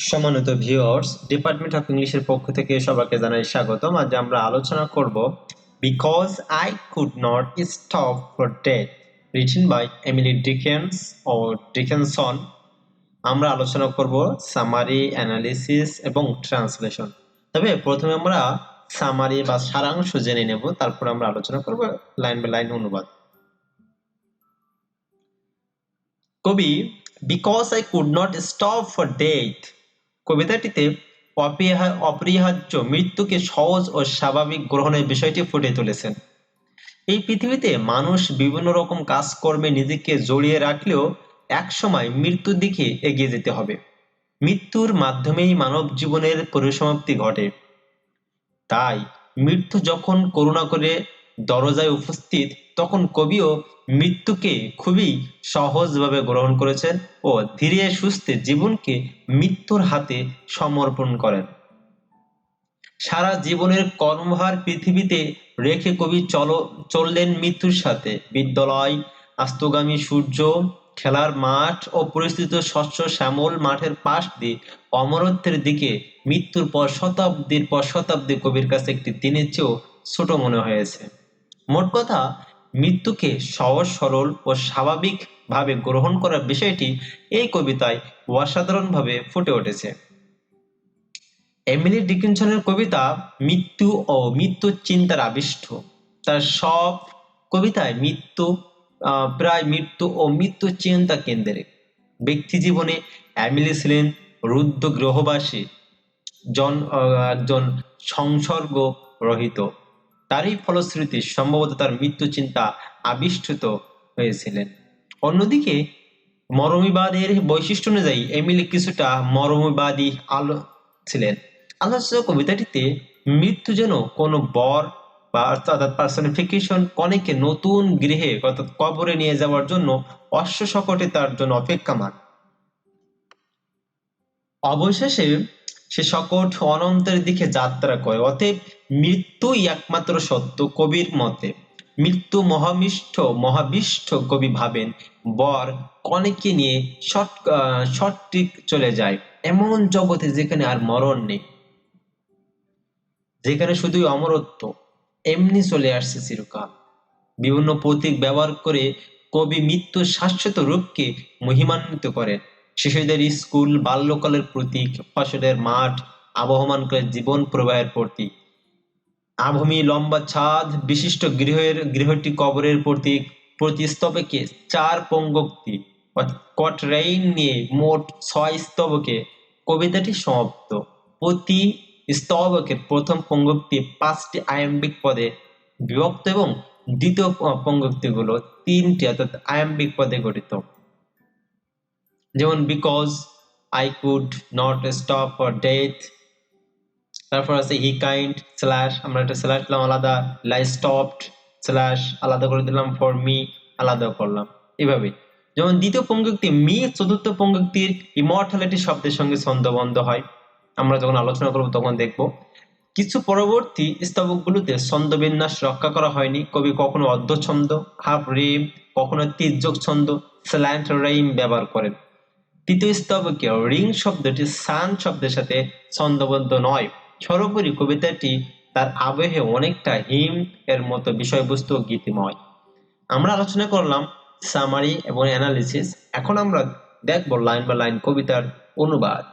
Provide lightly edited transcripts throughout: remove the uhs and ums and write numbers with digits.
সম্মানিত viewers, department of ইংলিশের পক্ষ থেকে সবাইকে জানাই স্বাগতম। আজ আমরা আলোচনা করব because I could not stop for death, written by Emily Dickinson. আমরা আলোচনা করব সামারি, অ্যানালিসিস এবং ট্রান্সলেশন। তবে প্রথমে আমরা সামারি বা সারাংশ জেনে নেব, তারপর আমরা আলোচনা করব লাইন বাই লাইন অনুবাদ। কবি because I could not stop for death কবিতাটিতে অপরিহার্য মৃত্যুকে সহজ ও স্বাভাবিক গ্রহণের বিষয়টি ফুটিয়ে তুলেছেন। এই পৃথিবীতে মানুষ বিভিন্ন রকম কাজকর্মে নিজেকে জড়িয়ে রাখলেও একসময় মৃত্যুর দিকে এগিয়ে যেতে হবে। মৃত্যুর মাধ্যমেই মানব জীবনের পরিসমাপ্তি ঘটে। তাই মৃত্যু যখন করুণা করে দরজায় উপস্থিত, তখন কবিও মৃত্যুকে খুবই সহজভাবে গ্রহণ করেছেন ও ধীরে সুস্থে জীবনকে মৃত্যুর হাতে সমর্পণ করেন। সারা জীবনের কর্মভার পৃথিবীতে রেখে কবি চললেন মৃত্যুর সাথে। বিদ্যালয়, অস্তগামী সূর্য, খেলার মাঠ ও পরিস্থিত স্বচ্ছ শ্যামল মাঠের পাশ দিয়ে অমরত্বের দিকে মৃত্যুর পর শতাব্দী কবির কাছে একটি দিনের চেয়েও ছোট মনে হয়েছে। মোট কথা, মৃত্যুকে সহজ সরল ও স্বাভাবিক ভাবে গ্রহণ করার বিষয়টি এই কবিতায় অসাধারণভাবে ফুটে উঠেছে। এমিলি ডিকিনসনের কবিতা মৃত্যু ও মৃত্যুর চিন্তার আবিষ্ট। তার সব কবিতায় প্রায় মৃত্যু ও মৃত্যুর চিন্তা কেন্দ্রে। ব্যক্তি জীবনে এমিলি ছিলেন রুদ্ধ গৃহবাসী, একজন সংসর্গ রহিত। তারই ফলশ্রুতি সম্ভবত তার মৃত্যু চিন্তা আবিষ্কৃত হয়েছিলেন। অন্যদিকে মরমীবাদের বৈশিষ্ট্য অনুযায়ী এমিলি কিছুটা মরমীবাদী ছিলেন। আলোচ্য কবিতাটিতে মৃত্যু যেন কোনো বর বা অর্থাৎ পার্সনিফিকেশন, কনেকে নতুন গৃহে অর্থাৎ কবরে নিয়ে যাওয়ার জন্য অশ্বশকটে তার জন্য অপেক্ষামান। অবশেষে সে শকট অনন্তের দিকে যাত্রা করে। অতএব মৃত্যুই একমাত্র সত্য কবির মতে। মৃত্যু মহাবিষ্ট কবি ভাবেন বর কনেকে নিয়ে সঠিক চলে যায় এমন জগতে যেখানে আর মরণ নেই, যেখানে শুধুই অমরত্ব। এমনি চলে আসছে চিরকাল। বিভিন্ন প্রতীক ব্যবহার করে কবি মৃত্যুর শাশ্বত রূপকে মহিমান্বিত করেন। শিশুদের স্কুল, বাল্যকালের প্রতীক, ফসলের মাঠ, আবহমানকালের জীবন প্রবাহের প্রতীক। আভূমি লম্বা ছাদ বিশিষ্ট গৃহটি কবরের প্রতীক। প্রতি স্তবকে 4 পঙ্গক্তি কোয়াট্রেইন নিয়ে মোট 6 স্তবকে কবিতাটি সমাপ্ত। প্রতি স্তবকের প্রথম পঙ্গক্তি 5টি আয়াম্বিক পদে বিভক্ত এবং দ্বিতীয় পঙ্গক্তিগুলো 3টি অর্থাৎ আয়াম্বিক পদে গঠিত। যেমন because I could not stop for death, তারপর আছে হি কাইন্ড স্ল্যাশ, আমরা একটা স্ল্যাশ দিলাম আলাদা, লাই স্টপড স্ল্যাশ আলাদা করে দিলাম, ফর মি আলাদা করলাম, এভাবে। যেমন দ্বিতীয় পঙ্গক্তি মি চতুর্থ পঙ্গক্তির ইমর্টালিটি শব্দের সঙ্গে ছন্দবদ্ধ হয়। আমরা যখন আলোচনা করব তখন দেখব। কিছু পরবর্তী স্তবকগুলোতে ছন্দবিন্যাস রক্ষা করা হয়নি। কবি কখনো অর্ধছন্দ, হাফ রিম, কখনো তির্যক ছন্দ, স্ল্যান্ট রিম ব্যবহার করেন। তৃতীয় স্তবকে রিং শব্দটি সান শব্দের সাথে ছন্দবদ্ধ নয়। সর্বোপরি কবিতাটি তার আবহে অনেকটা হিম এর মতো বিষয়বস্তু গীতিময়। আমরা আলোচনা করলাম সামারি এবং অ্যানালিসিস। এখন আমরা দেখব লাইন বাই লাইন কবিতার অনুবাদ।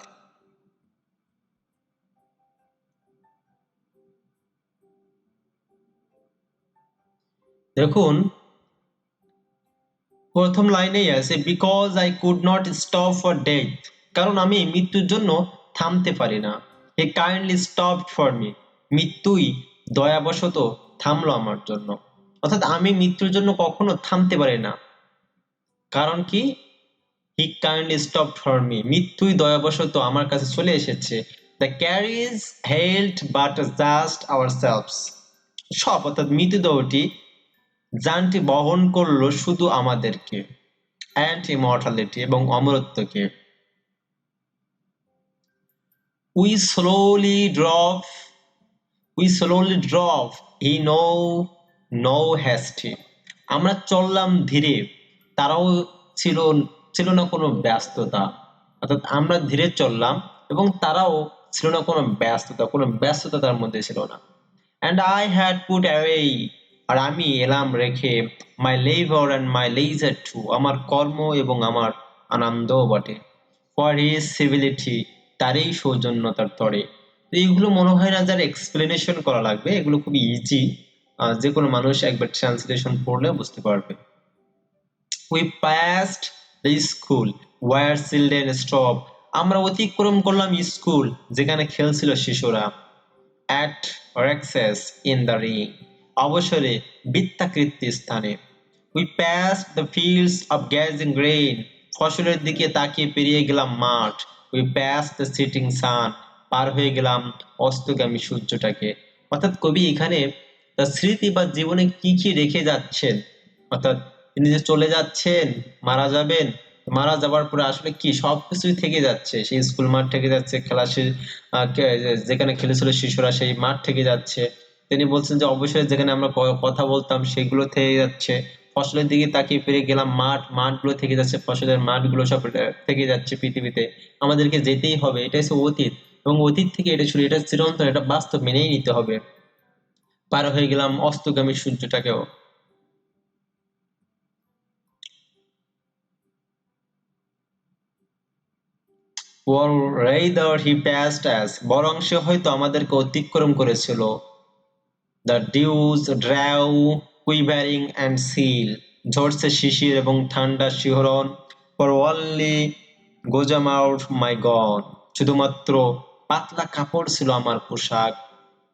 দেখুন, প্রথম লাইনেই আছে because I could not stop for death, কারণ আমি মৃত্যুর জন্য থামতে পারি না। হি কাইন্ডলি স্টপড ফর মি, মৃত্যুই দয়াবশত থামলো আমার জন্য। অর্থাৎ আমি মৃত্যুর জন্য কখনো থামতে পারি না। কারণ কি? He kindly stopped for me, মৃত্যুই দয়াবশত আমার কাছে চলে এসেছে। The carriage held but just ourselves, সব অর্থাৎ মৃতদেহটি যানটি বহন করলো শুধু আমাদেরকে, অ্যান্ড ইমর্টালিটি এবং অমরত্বকে। We slowly drove he no haste, আমরা চললাম ধীরে, তারাও ছিল না কোনো ব্যস্ততা। অর্থাৎ আমরা ধীরে চললাম, এবং তারাও ছিল না কোনো ব্যস্ততা তার মধ্যে ছিল না। And I had put away, আর আমি এলাম রেখে, my labor and my leisure too, আমার কর্ম এবং আমার আনন্দও বটে, for his civility, তারই সৌজন্যতার তরে। তো এইগুলো মনে হয় না যার এক্সপ্লেনেশন করা লাগবে, এগুলো খুবই ইজি, যে কোনো মানুষ একবার ট্রান্সলেশন পড়লে বুঝতে পারবে। We passed the school where children stop, আমরা অতিক্রম করলাম স্কুল যেখানে খেলছিল শিশুরা। At recess in the ring, অবসরে বৃত্তাকৃতি স্থানে। We passed the fields of gazing grain, ফসলের দিকে তাকিয়ে পেরিয়ে গেলাম মাঠ। We passed the setting sun, পার হয়ে গেলাম অস্তগামী সূর্যটাকে। অর্থাৎ কবি এখানে তার স্মৃতি বা জীবনে কি কি রেখে যাচ্ছেন, অর্থাৎ তিনি যে চলে যাচ্ছেন, মারা যাবেন, মারা যাবার পরে আসলে কি সবকিছুই থেকে যাচ্ছে, সেই স্কুল মাঠ থেকে যাচ্ছে, যেখানে খেলেছিল শিশুরা সেই মাঠ থেকে যাচ্ছে। তিনি বলছেন যে অবশ্যই যেখানে আমরা কথা বলতাম সেগুলো থেকে যাচ্ছে, ফসলের দিকে তাকিয়ে পেরিয়ে গেলাম মাঠগুলো থেকে যাচ্ছে, ফসলের মাঠগুলো সব থেকে যাচ্ছে পৃথিবীতে, আমাদেরকে যেতেই হবে, এটা হচ্ছে অতীত, এবং অতীত থেকে এটা শুরু, এটা চিরন্তন, এটা বাস্তব, মেনেই নিতে হবে। পার হয়ে গেলাম অস্তগামী সূর্যটাকেও। Or rather he passed us, বরং সে হয়তো আমাদেরকে অতিক্রম করেছিল। The dews draw quivering and seal, ঝরছে শিশির এবং ঠান্ডা শিহরণ। For only gossamer out my gown, শুধুমাত্র পাতলা কাপড় ছিল আমার পোশাক।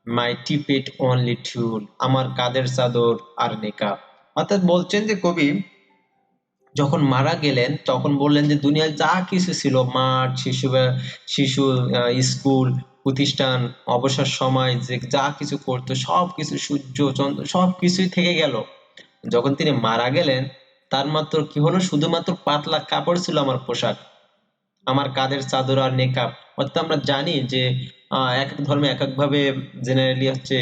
My tippet only tulle, আমার কাঁধের চাদর আর নেকাব। অর্থাৎ বলছেন যে কবি যখন মারা গেলেন তখন বললেন যে দুনিয়ায় যা কিছু ছিল, মাঠ, শিশু, স্কুল, প্রতিষ্ঠান, অবসর সময় যে যা কিছু করতো সবকিছু, সূর্য, চন্দ্র, সবকিছুই থেকে গেল। যখন তিনি মারা গেলেন তার মাত্র কি হলো, শুধুমাত্র পাতলা কাপড় ছিল আমার পোশাক, আমার কাঁধের চাদর আর নেকাব। অর্থাৎ আমরা জানি যে এক এক ধর্মে এক এক ভাবে জেনারেলি হচ্ছে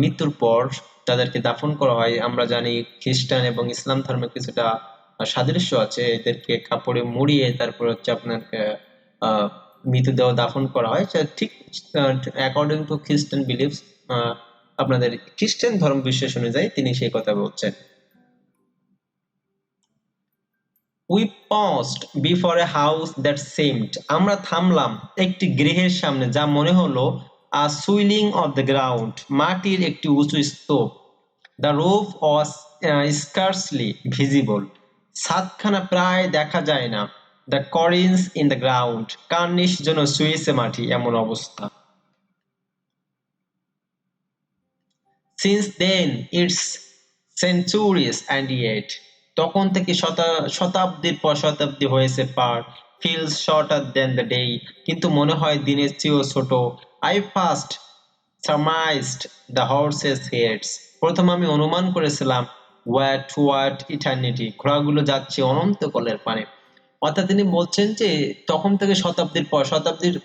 মৃত্যুর পর তাদেরকে দাফন করা হয়। আমরা জানি খ্রিস্টান এবং ইসলাম ধর্মে কিছুটা সাদৃশ্য আছে, এদেরকে কাপড়ে মুড়িয়ে তারপর হচ্ছে আপনার মৃতদেহ দাফন করা হয়। ঠিক অ্যাকর্ডিং টু খ্রিস্টান বিলিফস, আপনাদের খ্রিস্টান ধর্ম বিশ্বাস অনুযায়ী তিনি সেই কথা বলছেন। We paused before a house that seemed, আমরা থামলাম একটি গৃহের সামনে যা মনে হলো a swelling of the ground, মাটির একটি উঁচু স্তূপ। The roof was scarcely visible, ছাদখানা প্রায় দেখা যায় না। The cornice in the ground, কার্নিশ যেন শুয়েছে মাটি, এমন অবস্থা। Since then it's centuries and yet, তখন থেকে শতাব্দীর পর শতাব্দী হয়েছে পার। Feels shorter than the day, কিন্তু মনে হয় দিনের চেয়েও ছোট। I first surmised the horses' heads, প্রথম আমি অনুমান করেছিলাম were toward eternity, ঘোড়াগুলো যাচ্ছে অনন্তকালের পানে। অর্থাৎ তিনি বলছেন যে তখন থেকে শতাব্দীর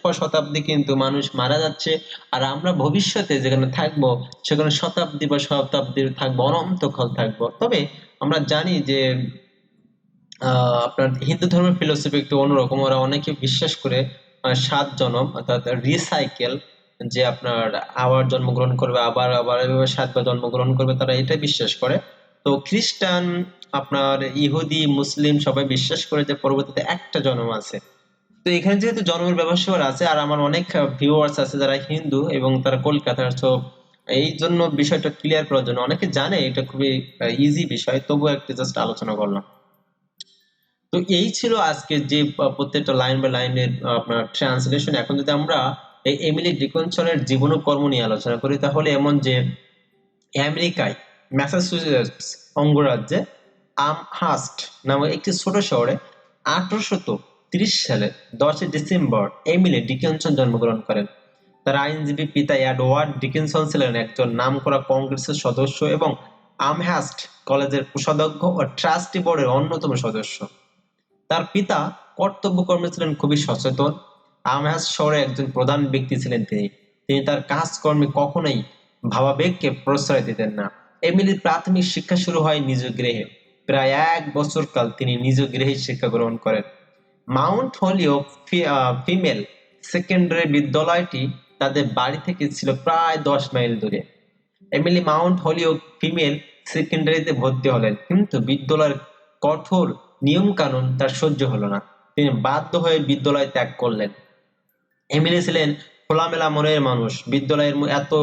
পর শতাব্দী কিন্তু মানুষ মারা যাচ্ছে, আর আমরা ভবিষ্যতে যেখানে থাকবো সেখানে শতাব্দী বা শতাব্দীর থাকবো, অনন্তকাল থাকবো। তবে আমরা জানি যে আপনার হিন্দু ধর্মের ফিলোসফি একটু অন্যরকম, ওরা অনেকে বিশ্বাস করে 7 জন্ম, অর্থাৎ রিসাইকেল, যে আপনার আবার জন্মগ্রহণ করবে, আবার আবার এভাবে 7 বার জন্মগ্রহণ করবে, তারা এটা বিশ্বাস করে। তো খ্রিস্টান, আপনার ইহুদি, মুসলিম সবাই বিশ্বাস করে যে পরবর্তীতে একটা জন্ম আছে। তো এখানে যেহেতু জন্মের ব্যবস্থা আছে, আর আমার অনেক ভিউয়ার্স আছে যারা হিন্দু এবং তারা কলকাতার, তো এই জন্য বিষয়টা ক্লিয়ার করার জন্য, অনেকে জানে এটা খুবই ইজি বিষয়, তবুও একটা জাস্ট আলোচনা করলাম। তো এই ছিল আজকে যে প্রত্যেকটা লাইন বাই লাইনের আপনার ট্রান্সলেশন। এখন যদি আমরা এই এমিলি ডিকিনসনের জীবন ও কর্ম নিয়ে আলোচনা করি, তাহলে এমন যে আমেরিকায় ম্যাসাচুসেটস অঙ্গরাজ্যে আমহার্স্ট নামক একটি ছোট শহরে 1830 সালে 10 ডিসেম্বর এমিলি ডিকিনসন জন্মগ্রহণ করেন। তার আইনজীবী পিতা এডওয়ার্ড ডিকিনসন ছিলেন একজন নামকরা কংগ্রেসের সদস্য এবং আমহার্স্ট কলেজের কোষাধ্যক্ষ ও ট্রাস্টি বোর্ডের অন্যতম সদস্য। তার পিতা কর্তব্যকর্মে ছিলেন খুবই সচেতন। আমহার্স্ট শহরে একজন প্রধান ব্যক্তি ছিলেন তিনি। তিনি তার কাজকর্মে কখনোই ভাবাবেগকে প্রশ্রয় দিতেন না। এমিলির প্রাথমিক শিক্ষা শুরু হয় নিজ গৃহে। প্রায় 1 বছর কাল তিনি নিজ গৃহে শিক্ষা গ্রহণ করেন। মাউন্ট হলিওক ফিমেল সেকেন্ডারি বিদ্যালয়টি তাদের বাড়ি থেকে ছিল প্রায় 10 মাইল দূরে। এমিলি মাউন্ট হলিওক ফিমেল সেকেন্ডারিতে ভর্তি হলেন, কিন্তু বিদ্যালয়ের কঠোর নিয়ম কানুন তার সহ্য হলো না। তিনি বাধ্য হয়ে বিদ্যালয় ত্যাগ করলেন। এমিলি ছিলেন খোলামেলা মনের মানুষ। বিদ্যালয়ের এত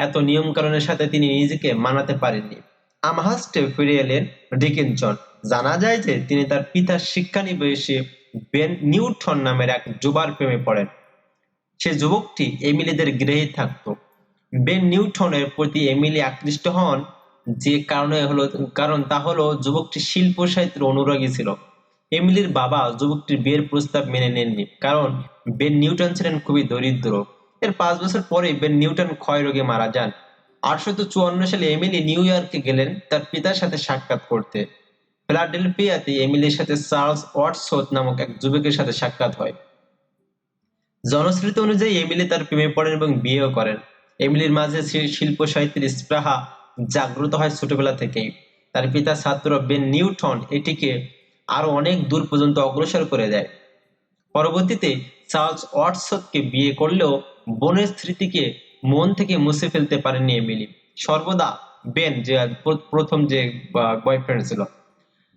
এত নিয়ম কানুনের সাথে তিনি নিজেকে মানাতে পারেননি। আমহার্স্টে ফিরে এলেন ডিকিনসন। জানা যায় যে তিনি তার পিতার শিক্ষানবিশে বেন নিউটন নামের এক যুবার প্রেমে পড়েন। সে যুবকটি এমিলিদের গৃহেই থাকতো। বেন নিউটনের প্রতি এমিলি আকৃষ্ট হন যে কারণ তা হলো যুবকটি শিল্প সাহিত্যের অনুরাগী ছিল। এমিলির বাবা যুবকটির বিয়ের প্রস্তাব মেনে নেননি, কারণ বেন নিউটন ছিলেন খুবই দরিদ্র। এর 5 বছর পরে বেন নিউটন ক্ষয়রোগে মারা যান। 1854 সালে এমিলি নিউ ইয়র্কে গেলেন তার পিতার সাথে সাক্ষাৎ করতে। ফিলাডেলফিয়াতে এমিলির সাথে চার্লস ওয়াটসওয়ার্থ নামক এক যুবকের সাথে সাক্ষাৎ হয়। জনশ্রুতি অনুযায়ী এমিলি তার প্রেমে পড়েন এবং বিয়েও করেন। এমিলির মাঝে শিল্প সাহিত্যের স্পৃহা জাগ্রত হয় ছোটবেলা থেকেই। তার পিতা ছাত্র বেন নিউটন এটিকে আরো অনেক দূর পর্যন্ত অগ্রসর করে দেয়। পরবর্তীতে চার্লস ওয়াটসওয়ার্থকে বিয়ে করলেও বোনের স্মৃতিকে মন থেকে মুছে ফেলতে পারেননি এমিলি। সর্বদা বেন, যে প্রথম যে বয়ফ্রেন্ড ছিল,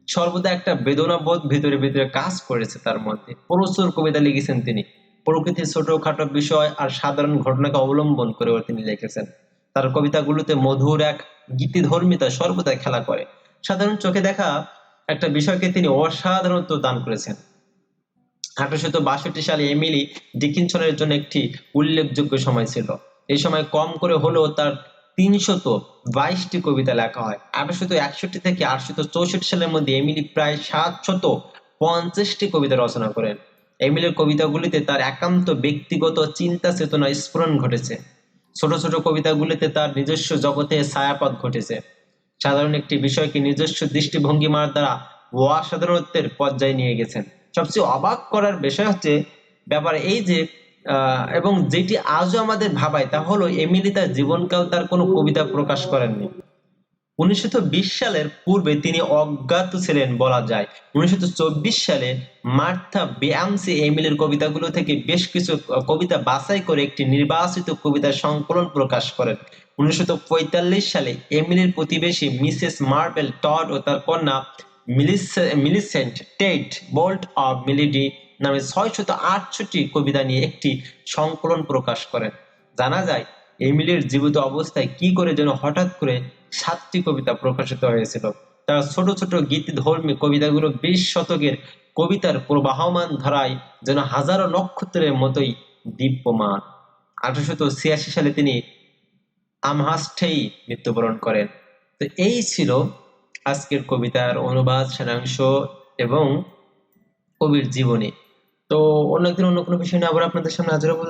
সর্বদা একটা বেদনাবোধ ভিতরে ভিতরে কাজ করেছে তার মধ্যে। প্রচুর কবিতা লিখেছেন তিনি। প্রকৃতির ছোটখাটো বিষয় আর সাধারণ ঘটনাকে অবলম্বন করে তিনি লিখেছেন। তার কবিতাগুলোতে মধুর এক গীতিধর্মিতা সর্বদা খেলা করে। সাধারণ চোখে দেখা একটা বিষয়কে তিনি অসাধারণত্ব দান করেছেন। 1862 সালে এমিলি ডিকিনসনের জন্য একটি উল্লেখযোগ্য সময় ছিল। এই সময় কম করে হলেও তার 322টি কবিতা লেখা হয়। 1861 থেকে 1864 সালের মধ্যে এমিলি প্রায় 750টি কবিতা রচনা করেন। এমিলির কবিতাগুলিতে তার একান্ত ব্যক্তিগত চিন্তা চেতনা স্ফুরণ ঘটেছে। ছোট ছোট কবিতাগুলিতে তার নিজস্ব জগতে ছায়াপথ ঘটেছে। সাধারণ একটি বিষয়কে নিজস্ব দৃষ্টিভঙ্গিমার দ্বারা অসাধারণত্বের পর্যায়ে নিয়ে গেছেন। সবচেয়ে অবাক করার বিষয় হচ্ছে ব্যাপার এই যে এবং যেটি আজও আমাদের ভাবায় তা হলো এমিলি তার জীবনকাল তার কোনো কবিতা প্রকাশ করেননি। 1920 সালের পূর্বে তিনি অজ্ঞাত ছিলেন বলা যায়। 1924 সালে মার্থা বেয়ামসি এমিলির কবিতাগুলো থেকে বেশ কিছু কবিতা বাছাই করে একটি নির্বাচিত কবিতা সংকলন প্রকাশ করেন। 1945 সালে এমিলির প্রতিবেশী মিসেস মার্বেল টড ও তার কন্যা মিলিসেন্ট টেট বোল্ট অব মেলোডি নামে 668 কবিতা নিয়ে একটি সংকলন প্রকাশ করেন। জানা যায় এমিলির জীবিত অবস্থায় কি করে যেন হঠাৎ করে 7টি কবিতা প্রকাশিত হয়েছিল। তার ছোট ছোট গীতিধর্মী কবিতাগুলো 20 শতকের কবিতার প্রবাহমান ধারায় যেন হাজারো নক্ষত্রের মতোই দীপ্যমান। 1886 সালে তিনি আমহার্স্টেই মৃত্যুবরণ করেন। তো এই ছিল আজকের কবিতার অনুবাদ, সারাংশ এবং কবির জীবনী। তো অন্য একদিন অন্য কোনো বিষয় নিয়ে আবার আপনাদের সামনে হাজির হবো।